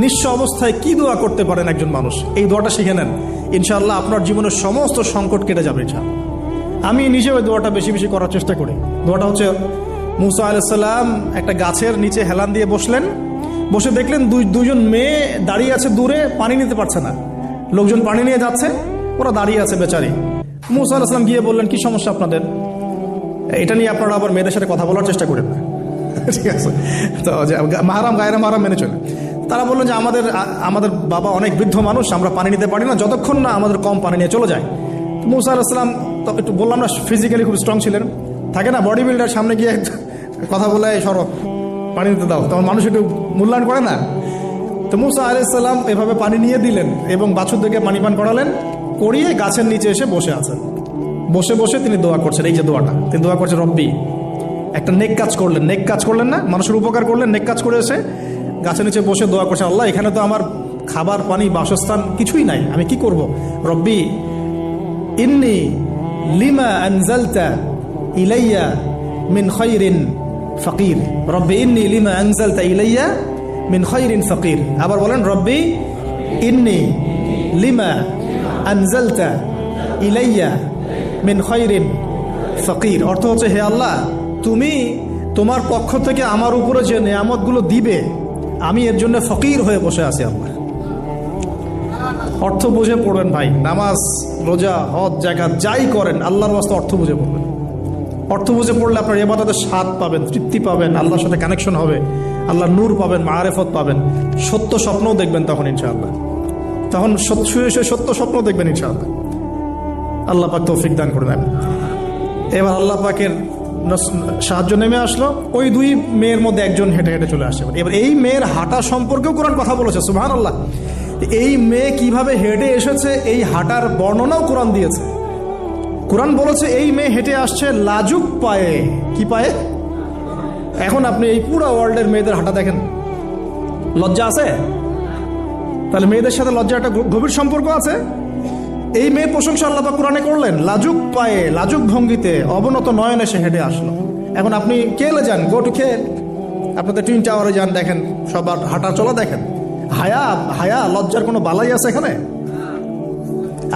নিঃস্ব অবস্থায় কি দোয়া করতে পারেন একজন মানুষ, এই দোয়াটা শিখে নেন, ইনশাআল্লাহ আপনার জীবনের সমস্ত সংকট কেটে যাবে ইনশাআল্লাহ। আমি নিজেও ওই দোয়াটা বেশি বেশি করার চেষ্টা করি। দোয়াটা হচ্ছে, মুসা আলাইহিস সালাম একটা গাছের নিচে হেলান দিয়ে বসলেন, বসে দেখলেন দুইজন মেয়ে দাঁড়িয়ে আছে দূরে, পানি নিতে পারছে না, লোকজন পানি নিয়ে যাচ্ছে, ওরা দাঁড়িয়ে আছে বেচারি। মুসা আলাইহিস সালাম গিয়ে বললেন, কি সমস্যা আপনাদের? এটা নিয়ে আপনারা আবার মেয়েদের সাথে কথা বলার চেষ্টা করেন না, ঠিক আছে? তো মাহারাম গায়রা মাহারাম মেনে চলে। তারা বললেন যে আমাদের বাবা অনেক বৃদ্ধ মানুষ, আমরা পানি নিতে পারি না যতক্ষণ না আমাদের কম পানি নিয়ে চলে যায়। মুসা আলাইহিস সালাম তো একটু বললাম না, ফিজিক্যালি খুব স্ট্রং ছিলেন, থাকে না বডি বিল্ডার, সামনে গিয়ে কথা বলে সরো পানি নিতে দাও, তখন মানুষ একটু মূল্যায়ন করে না। তো মুসা আলাইহিস সালাম এভাবে পানি নিয়ে দিলেন এবং বাছুরদেরকে পানি পান করালেন, করিয়ে গাছের নিচে এসে বসে আছেন। বসে বসে তিনি দোয়া করছেন, এই যে দোয়াটা তিনি দোয়া করছেন, রব্বি, একটা নেক কাজ করলেন, নেক কাজ করলেন না, মানুষের উপকার করলেন, নেক কাজ করে এসে গাছের নিচে বসে দোয়া করছেন, আল্লাহ এখানে তো আমার খাবার পানি বাসস্থান কিছুই নাই, আমি কি করব? রব্বি ইন্নি লিমা আনজালতা ইলাইয়া মিন খায়রিন ফাকির, রব্বি ইন্নি লিমা আনজালতা ইলাইয়া মিন খায়রিন ফাকির। আবার বলেন, রব্বি ইন্নি লিমা আনজালতা ইলাইয়া মিন খায়রিন ফাকির। অর্থ হচ্ছে, হে আল্লাহ, তুমি তোমার পক্ষ থেকে আমার উপরে যে নেয়ামতগুলো দিবে, আমি এর জন্য ফকির হয়ে বসে আছি আল্লাহ। অর্থ বুঝে পড়বেন ভাই, নামাজ রোজা হজ জাকাত যাই করেন আল্লাহর ওয়াস্তে অর্থ বুঝে পড়বেন। অর্থ বুঝে পড়লে আপনার ইবাদতের স্বাদ পাবেন, তৃপ্তি পাবেন, আল্লাহর সাথে কানেকশন হবে, আল্লাহর নূর পাবেন, মাআরিফত পাবেন, সত্য স্বপ্নও দেখবেন তখন ইনশাআল্লাহ। তখন শুয়ে শুয়ে সত্য স্বপ্ন দেখবেন ইনশাআল্লাহ। আল্লাহ পাক তৌফিক দান করে দেন। এবার আল্লাহ পাকের সাহায্য নেমে আসলো, ওই দুই মেয়ের মধ্যে একজন হেঁটে হেঁটে চলে আসে। এবার এই মেয়ের হাঁটা সম্পর্কেও কোরআন কথা বলেছে, সুবহানাল্লাহ। এই মেয়ে কিভাবে হেঁটে এসেছে এই হাঁটার বর্ণনাও কোরআন দিয়েছে। কোরআন বলেছে এই মেয়ে হেঁটে আসছে লাজুক পায়ে। কি পায়ে? এখন আপনি এই পুরো ওয়ার্ল্ডের মেয়েদের হাঁটা দেখেন, লজ্জা আছে? তাহলে মেয়েদের সাথে লজ্জা একটা গভীর সম্পর্ক আছে। এই মেয়ে প্রশংসা আল্লাহ পাক কোরআনে করলেন, লাজুক পায়ে, লাজুক ভঙ্গিতে, অবনত নয়নে সে হেঁটে আসলো। এখন আপনি কেলে যান, গো টু খেল, আপনাদের টুইন টাওয়ারে যান, দেখেন সবার হাঁটা চলা দেখেন। হায়া লজ্জার কোনো বালাই আছে এখানে?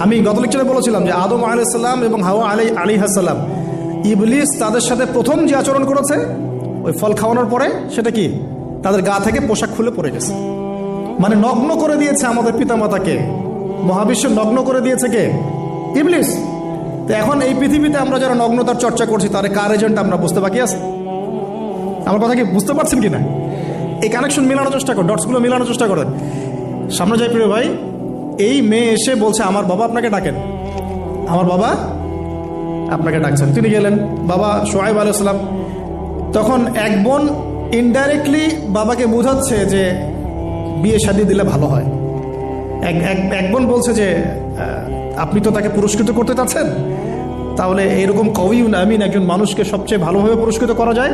আমি গত লেকচারে বলেছিলাম যে আদম আলাইহিস সালাম এবং হাওয়া আলাইহিস সালাম, ইবলিস তাদের সাথে প্রথম যে আচরণ করেছে ওই ফল খাওয়ানোর পরে, সেটা কি? তাদের গা থেকে পোশাক খুলে পড়ে গেছে, মানে নগ্ন করে দিয়েছে আমাদের পিতামাতাকে। মহাবিশ্ব নগ্ন করে দিয়েছে কে? ইবলিস। তো এখন এই পৃথিবীতে আমরা যারা নগ্নতার চর্চা করছি, তার কার এজেন্ট আমরা বুঝতে বাকি আছে? আমার কথা কি বুঝতে পারছেন কিনা? এই কানেকশন মেলানোর চেষ্টা করেন, ডটসগুলো মেলানোর চেষ্টা করেন। সামনে যাই প্রিয় ভাই, এই মেয়ে এসে বলছে, আমার বাবা আপনাকে ডাকেন, আমার বাবা আপনাকে ডাকছেন। তিনি গেলেন, বাবা শুআয়ব আলাইহিস সালাম। তখন এক বোন ইনডাইরেক্টলি বাবাকে বোঝাচ্ছে যে বিয়ে শাদী দিলে ভালো হয়। এক বোন বলছে যে আপনি তো তাকে পুরস্কৃত করতে চাচ্ছেন, তাহলে এরকম কওয়িউন আমিন একজন মানুষকে সবচেয়ে ভালোভাবে পুরস্কৃত করা যায়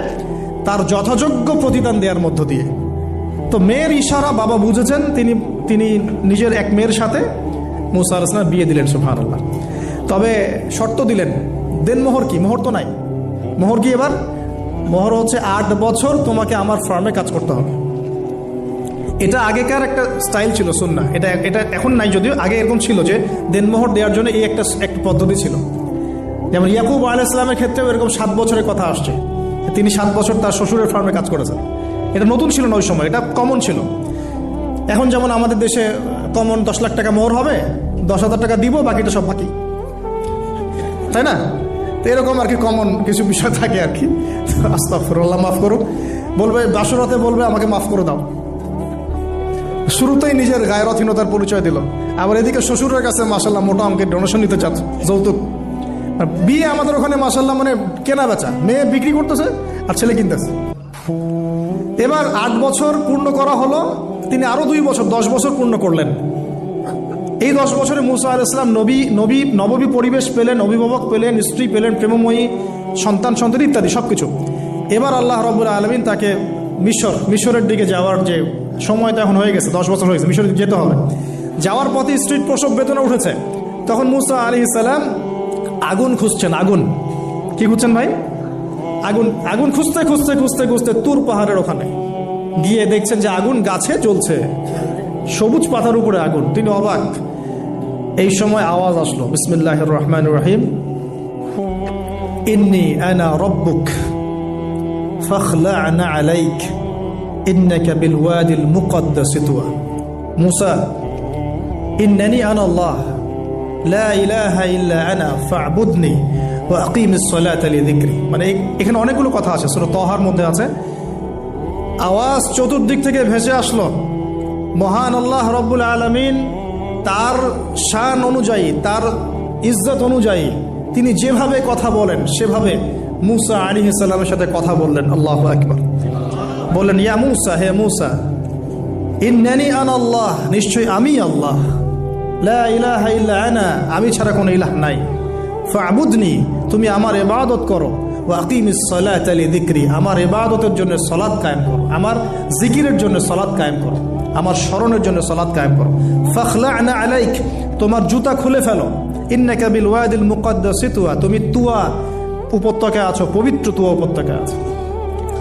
তার যথাযোগ্য প্রতিদান দেওয়ার মধ্য দিয়ে। তো মেয়ের ইশারা বাবা বুঝেছেন, তিনি নিজের এক মেয়ের সাথে মুসা আলাইহিস সালাম বিয়ে দিলেন, সুবহানাল্লাহ। তবে শর্ত দিলেন, দেনমোহর কি? মোহর তো নাই। মোহর কি? এবার মোহর হচ্ছে 8 বছর তোমাকে আমার ফার্মে কাজ করতে হবে। এটা আগেকার একটা স্টাইল ছিল, সুন্নাহ। এটা এখন নাই যদিও, আগে এরকম ছিল যে দেনমোহর দেওয়ার জন্য এই একটা পদ্ধতি ছিল। যেমন ইয়াকুব আলাইহিস সালামের ক্ষেত্রেও এরকম 7 বছরের কথা আসছে, তিনি 7 বছর তার শ্বশুরের ফার্মে কাজ করেছেন। এটা নতুন ছিল না ওই সময়, এটা কমন ছিল। এখন যেমন আমাদের দেশে কমন 10 লাখ টাকা মোহর হবে, 10,000 টাকা দিব, বাকিটা সব বাকি, তাই না? তো এরকম আর কি কমন কিছু বিষয় থাকে আর কি। আস্তাগফিরুল্লাহ, মাফ করো, বলবে বাসরাতে, বলবে আমাকে মাফ করে দাও। শুরুতেই নিজের গায়রথহীনতার পরিচয় দিল। আবার এদিকে শ্বশুরের কাছে মাশাআল্লাহ মোটা অঙ্কের ডোনেশন নিতে চাচ্ছে, যৌতুক। বিয়ে আমাদের ওখানে মাশাআল্লাহ মানে কেনা বেচা, মেয়ে বিক্রি করতেছে আর ছেলে কিনতেছে। এবার 8 বছর পূর্ণ করা হলো, তিনি আরো 2 বছর 10 বছর পূর্ণ করলেন। এই 10 বছরে মুসা আলাইহিস সালাম নববী পরিবেশ পেলেন, অভিভাবক পেলেন, স্ত্রী পেলেন, প্রেমময়ী সন্তান ইত্যাদি সবকিছু। এবার আল্লাহ রাব্বুল আলামিন তাকে মিশরের দিকে যাওয়ার যে সময়টা এখন হয়ে গেছে, 10 বছর হয়েছে, মিশরে যেতে হবে। যাওয়ার পথে স্ত্রীর প্রসব বেদনা উঠেছে। তখন মুসা আলাইহিস সালাম আগুন খুঁজছেন। আগুন কি খুঁজছেন ভাই? আগুন খুঁজতে তুর পাহাড়ের ওখানে গিয়ে দেখছেন যে আগুন গাছে জ্বলছে। সবুজ পাতার উপরে আগুন, তিনি অবাক। এই সময় আওয়াজ আসলো, বিসমিল্লাহির রহমানির রহিম, ইন্নী আনা রব্বুক ফাখলা'না আলাইক ইন্নাকা বিল ওয়াদিল মুকদ্দাস তুয়া। মূসা, ইন্নানি আনা আল্লাহ লা ইলাহা ইল্লা আনা ফা'বুদনি ওয়া আকিমিস সালাতা লিযিকরি। মানে এখানে অনেকগুলো কথা আছে, সূরা তাহার মধ্যে আছে। আওয়াজ চতুর্দিক থেকে ভেসে আসলো, মহান আল্লাহ রব্বুল আলামিন তার শান অনুযায়ী, তার ইজ্জত অনুযায়ী তিনি যেভাবে কথা বলেন সেভাবে মূসা আলাইহিস সালামের সাথে কথা বললেন। আল্লাহু আকবার। বললেন, ইয়া মূসা, হে মূসা, ইন্নানি আনা আল্লাহ, নিশ্চয়ই আমি আল্লাহ, লা ইলাহা ইল্লা আনা, আমি ছাড়া কোনো ইলাহ নাই, ফা'বুদনি, তুমি আমার ইবাদত করো, ওয়া আকিমিস সালাতা লিযিকরি, আমার ইবাদতের জন্য সালাত কায়েম করো, আমার জিকিরের জন্য সালাত কায়েম করো, আমার স্মরণের জন্য সালাত কায়েম করো। ফাখলা'না আলাইক, তোমার জুতা খুলে ফেলো, ইন্নাকা বিল ওয়াদিল মুকদ্দাস তুয়া, তুমি তুয়া উপত্যকায় আছো, পবিত্র তুয়া উপত্যকায় আছো।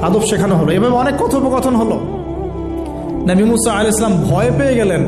আদব শেখানো হলো, এভাবে অনেক কথোপকথন হলো। নবী মুসা আলাইহিস সালাম ভয় পেয়ে গেলেন।